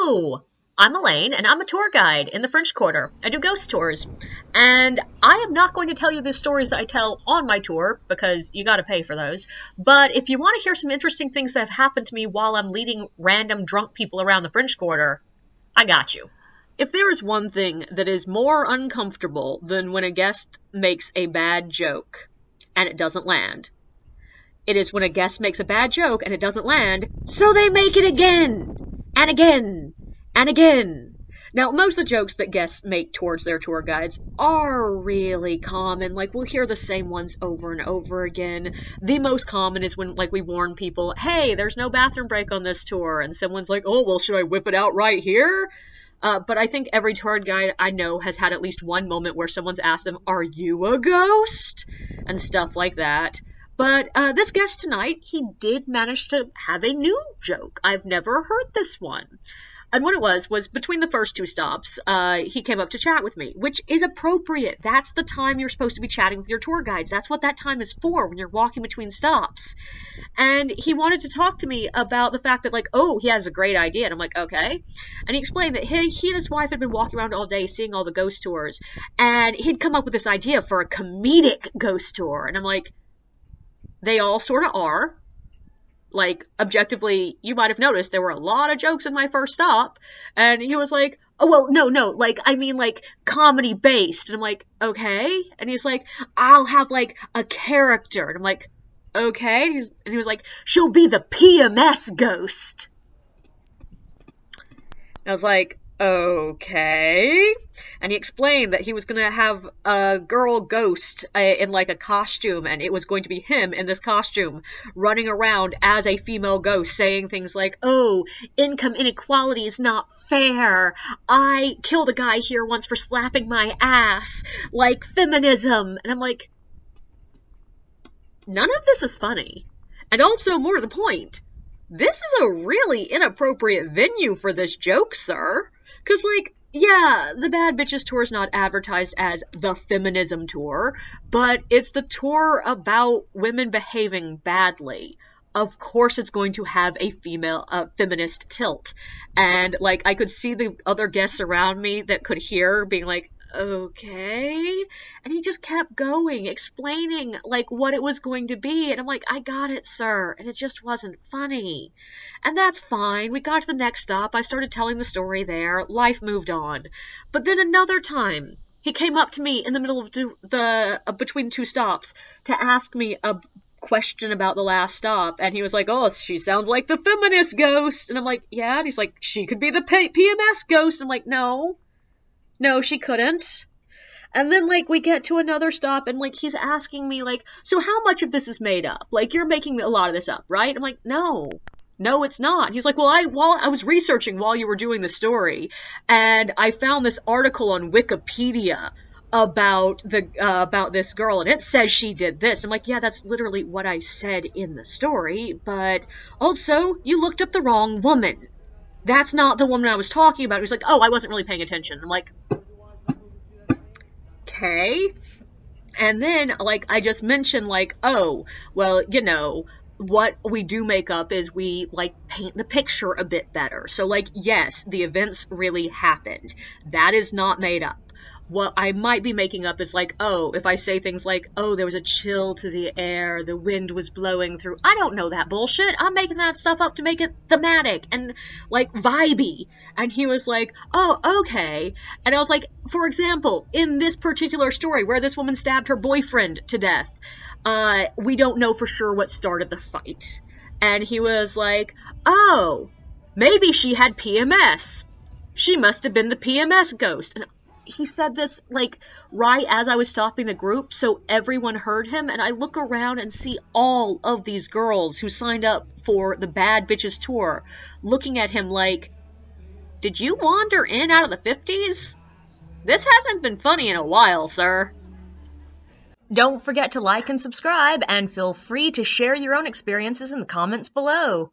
Hello! I'm Elaine, and I'm a tour guide in the French Quarter. I do ghost tours. And I am not going to tell you the stories that I tell on my tour, because you gotta pay for those. But if you want to hear some interesting things that have happened to me while I'm leading random drunk people around the French Quarter, I got you. If there is one thing that is more uncomfortable than when a guest makes a bad joke and it doesn't land, it is when a guest makes a bad joke and it doesn't land, so they make it again, and again, and again. Now, most of the jokes that guests make towards their tour guides are really common. Like, we'll hear the same ones over and over again. The most common is when, like, we warn people, hey, there's no bathroom break on this tour. And someone's like, oh, well, should I whip it out right here? But I think every tour guide I know has had at least one moment where someone's asked them, are you a ghost? And stuff like that. But this guest tonight, he did manage to have a new joke. I've never heard this one. And what it was between the first two stops, he came up to chat with me, which is appropriate. That's the time you're supposed to be chatting with your tour guides. That's what that time is for, when you're walking between stops. And he wanted to talk to me about the fact that, like, oh, he has a great idea. And I'm like, okay. And he explained that he and his wife had been walking around all day seeing all the ghost tours. And he'd come up with this idea for a comedic ghost tour. And I'm like, they all sort of are. Like, objectively, you might have noticed there were a lot of jokes in my first stop. And he was like, oh, well, no, like, I mean, like, comedy-based. And I'm like, okay. And he's like, I'll have, like, a character. And I'm like, okay. And he was like, she'll be the PMS ghost. And I was like, okay. And he explained that he was going to have a girl ghost in like a costume, and it was going to be him in this costume running around as a female ghost saying things like, oh, income inequality is not fair. I killed a guy here once for slapping my ass. Like, feminism. And I'm like, none of this is funny. And also, more to the point, this is a really inappropriate venue for this joke, sir. Because, like, yeah, the Bad Bitches Tour is not advertised as the feminism tour, but it's the tour about women behaving badly. Of course it's going to have a feminist tilt. And, like, I could see the other guests around me that could hear being like, okay. And he just kept going, explaining, like, what it was going to be. And I'm like, I got it, sir. And it just wasn't funny. And that's fine. We got to the next stop. I started telling the story there. Life moved on. But then another time, he came up to me in the middle of between two stops to ask me a question about the last stop. And he was like, oh, she sounds like the feminist ghost. And I'm like, yeah. And he's like, she could be the PMS ghost. And I'm like, no, she couldn't. And then, like, we get to another stop, and, like, he's asking me, like, so how much of this is made up? Like, you're making a lot of this up, right? I'm like, no, it's not. He's like, well, I was researching while you were doing the story, and I found this article on Wikipedia about this girl, and it says she did this. I'm like, yeah, that's literally what I said in the story, but also, you looked up the wrong woman. That's not the woman I was talking about. He was like, oh, I wasn't really paying attention. I'm like, okay. And then, like, I just mentioned, like, oh, well, you know, what we do make up is we, like, paint the picture a bit better. So, like, yes, the events really happened. That is not made up. What I might be making up is like, oh, if I say things like, oh, there was a chill to the air, the wind was blowing through. I don't know that bullshit. I'm making that stuff up to make it thematic and, like, vibey. And he was like, oh, okay. And I was like, for example, in this particular story where this woman stabbed her boyfriend to death, we don't know for sure what started the fight. And he was like, oh, maybe she had PMS. She must have been the PMS ghost. And he said this, like, right as I was stopping the group, so everyone heard him, and I look around and see all of these girls who signed up for the Bad Bitches Tour looking at him like, did you wander in out of the 50s? This hasn't been funny in a while, sir. Don't forget to like and subscribe, and feel free to share your own experiences in the comments below.